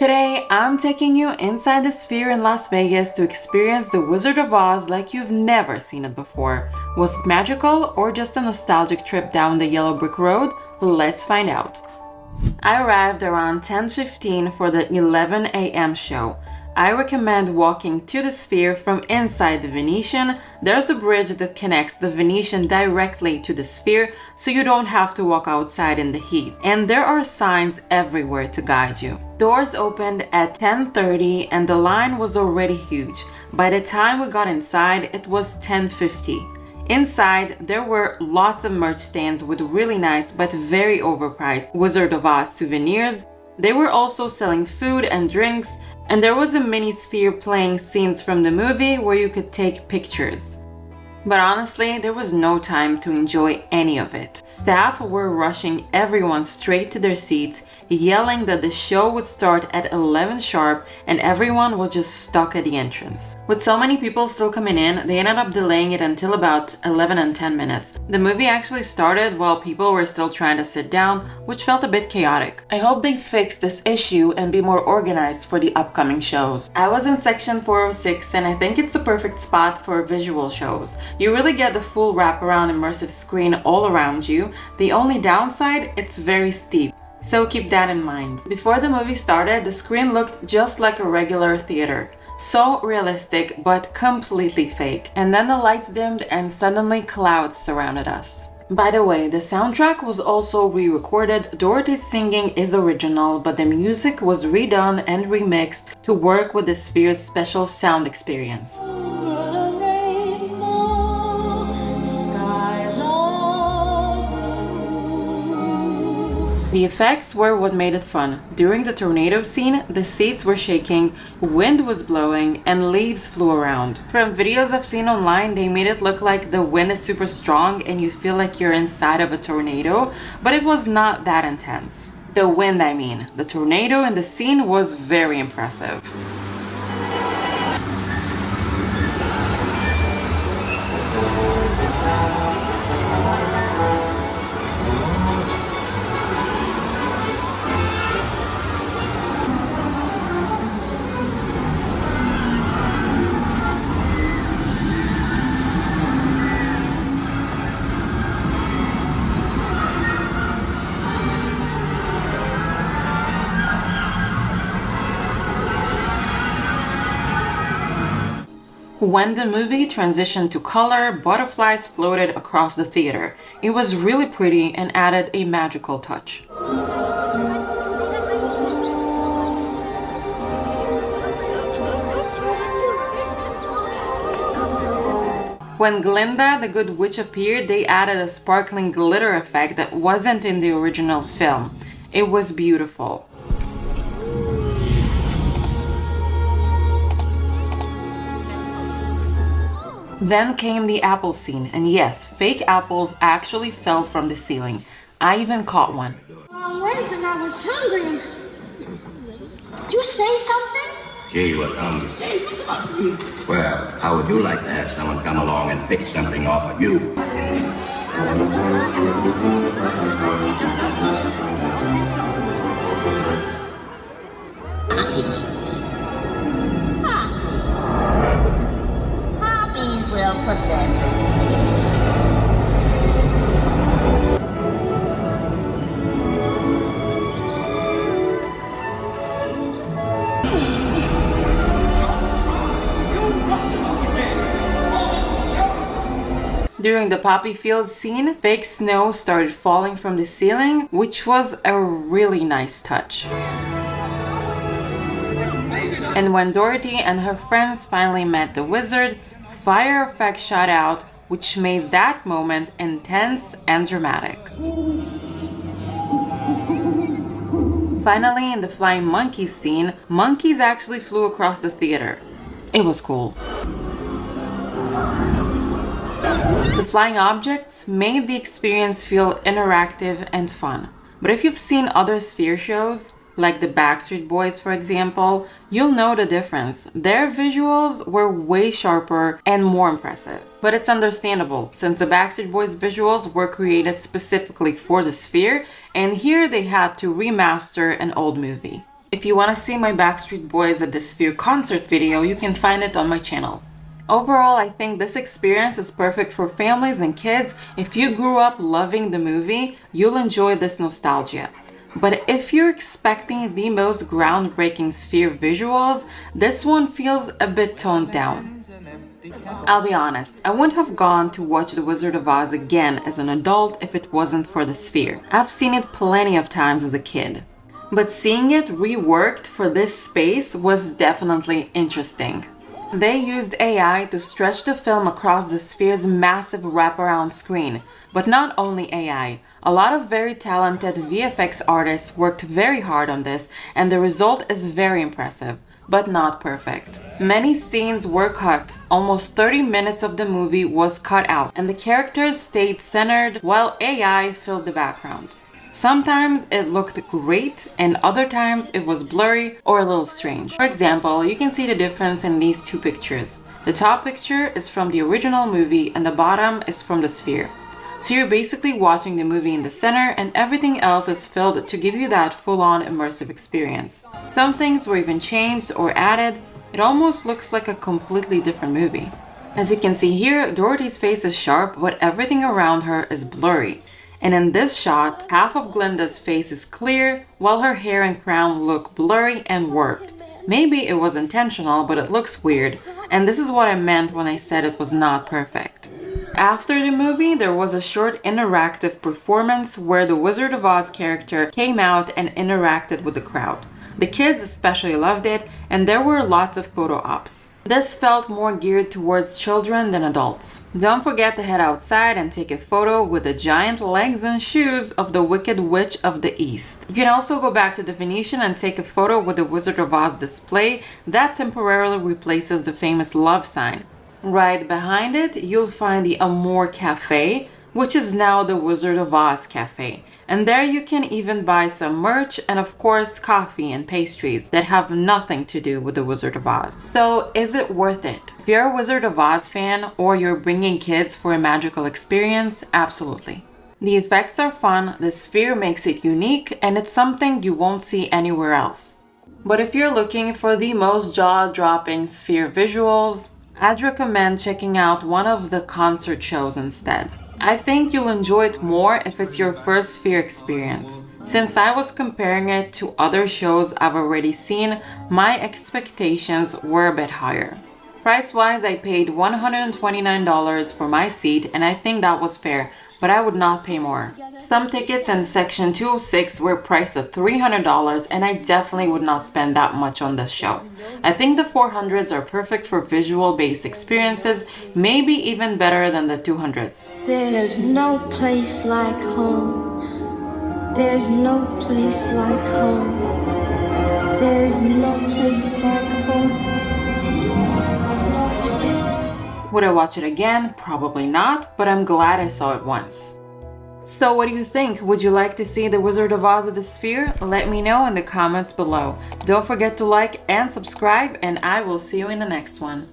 Today, I'm taking you inside the Sphere in Las Vegas to experience the Wizard of Oz like you've never seen it before. Was it magical or just a nostalgic trip down the yellow brick road? Let's find out. I arrived around 10:15 for the 11 a.m. show. I recommend walking to the Sphere from inside the Venetian. There's a bridge that connects the Venetian directly to the Sphere, so you don't have to walk outside in the heat. And there are signs everywhere to guide you. Doors opened at 10:30 and the line was already huge. By the time we got inside, it was 10:50. Inside, there were lots of merch stands with really nice but very overpriced Wizard of Oz souvenirs. They were also selling food and drinks, and there was a mini Sphere playing scenes from the movie where you could take pictures. But honestly, there was no time to enjoy any of it. Staff were rushing everyone straight to their seats, yelling that the show would start at 11 sharp, and everyone was just stuck at the entrance. With so many people still coming in, they ended up delaying it until about 11 and 10 minutes. The movie actually started while people were still trying to sit down, which felt a bit chaotic. I hope they fix this issue and be more organized for the upcoming shows. I was in section 406 and I think it's the perfect spot for visual shows. You really get the full wraparound immersive screen all around you. The only downside, it's very steep. So keep that in mind. Before the movie started, the screen looked just like a regular theater. So realistic, but completely fake. And then the lights dimmed and suddenly clouds surrounded us. By the way, the soundtrack was also re-recorded. Dorothy's singing is original, but the music was redone and remixed to work with the Sphere's special sound experience. The effects were what made it fun. During the tornado scene, the seats were shaking, wind was blowing, and leaves flew around. From videos I've seen online, they made it look like the wind is super strong and you feel like you're inside of a tornado, but it was not that intense. The wind, I mean. The tornado in the scene was very impressive. When the movie transitioned to color, butterflies floated across the theater. It was really pretty and added a magical touch. When Glinda the Good Witch appeared, they added a sparkling glitter effect that wasn't in the original film. It was beautiful. Then came the apple scene, and yes, fake apples actually fell from the ceiling. I even caught one. Legs and I was hungry. Did you say something? Gee, what hungry. Well, how would you like to have someone come along and pick something off of you? We'll put them to During the poppy field scene, fake snow started falling from the ceiling, which was a really nice touch. And when Dorothy and her friends finally met the wizard, fire effects shot out, which made that moment intense and dramatic. Finally, in the flying monkeys scene, monkeys actually flew across the theater. It was cool. The flying objects made the experience feel interactive and fun. But if you've seen other Sphere shows, like the Backstreet Boys for example, you'll know the difference. Their visuals were way sharper and more impressive. But it's understandable, since the Backstreet Boys visuals were created specifically for the Sphere, and here they had to remaster an old movie. If you want to see my Backstreet Boys at the Sphere concert video, you can find it on my channel. Overall, I think this experience is perfect for families and kids. If you grew up loving the movie, you'll enjoy this nostalgia. But if you're expecting the most groundbreaking Sphere visuals, this one feels a bit toned down. I'll be honest, I wouldn't have gone to watch The Wizard of Oz again as an adult if it wasn't for the Sphere. I've seen it plenty of times as a kid. But seeing it reworked for this space was definitely interesting. They used AI to stretch the film across the Sphere's massive wraparound screen. But not only AI, a lot of very talented VFX artists worked very hard on this, and the result is very impressive, but not perfect. Many scenes were cut. Almost 30 minutes of the movie was cut out, and the characters stayed centered while AI filled the background. Sometimes it looked great, and other times it was blurry or a little strange. For example, you can see the difference in these two pictures. The top picture is from the original movie and the bottom is from the Sphere. So you're basically watching the movie in the center and everything else is filled to give you that full-on immersive experience. Some things were even changed or added. It almost looks like a completely different movie. As you can see here, Dorothy's face is sharp, but everything around her is blurry. And in this shot, half of Glinda's face is clear, while her hair and crown look blurry and warped. Maybe it was intentional, but it looks weird, and this is what I meant when I said it was not perfect. After the movie, there was a short interactive performance where the Wizard of Oz character came out and interacted with the crowd. The kids especially loved it, and there were lots of photo ops. This felt more geared towards children than adults. Don't forget to head outside and take a photo with the giant legs and shoes of the Wicked Witch of the East. You can also go back to the Venetian and take a photo with the Wizard of Oz display that temporarily replaces the famous love sign. Right behind it, you'll find the Amour Cafe, which is now the Wizard of Oz Cafe. And there you can even buy some merch and of course coffee and pastries that have nothing to do with the Wizard of Oz. So is it worth it? If you're a Wizard of Oz fan or you're bringing kids for a magical experience, absolutely. The effects are fun, the Sphere makes it unique, and it's something you won't see anywhere else. But if you're looking for the most jaw-dropping Sphere visuals, I'd recommend checking out one of the concert shows instead. I think you'll enjoy it more if it's your first Sphere experience. Since I was comparing it to other shows I've already seen, my expectations were a bit higher. Price-wise, I paid $129 for my seat, and I think that was fair, but I would not pay more. Some tickets in section 206 were priced at $300, and I definitely would not spend that much on this show. I think the 400s are perfect for visual-based experiences, maybe even better than the 200s. There's no place like home. There's no place like home. There's no place like home. Would I watch it again? Probably not, but I'm glad I saw it once. So what do you think? Would you like to see The Wizard of Oz at the Sphere? Let me know in the comments below. Don't forget to like and subscribe, and I will see you in the next one.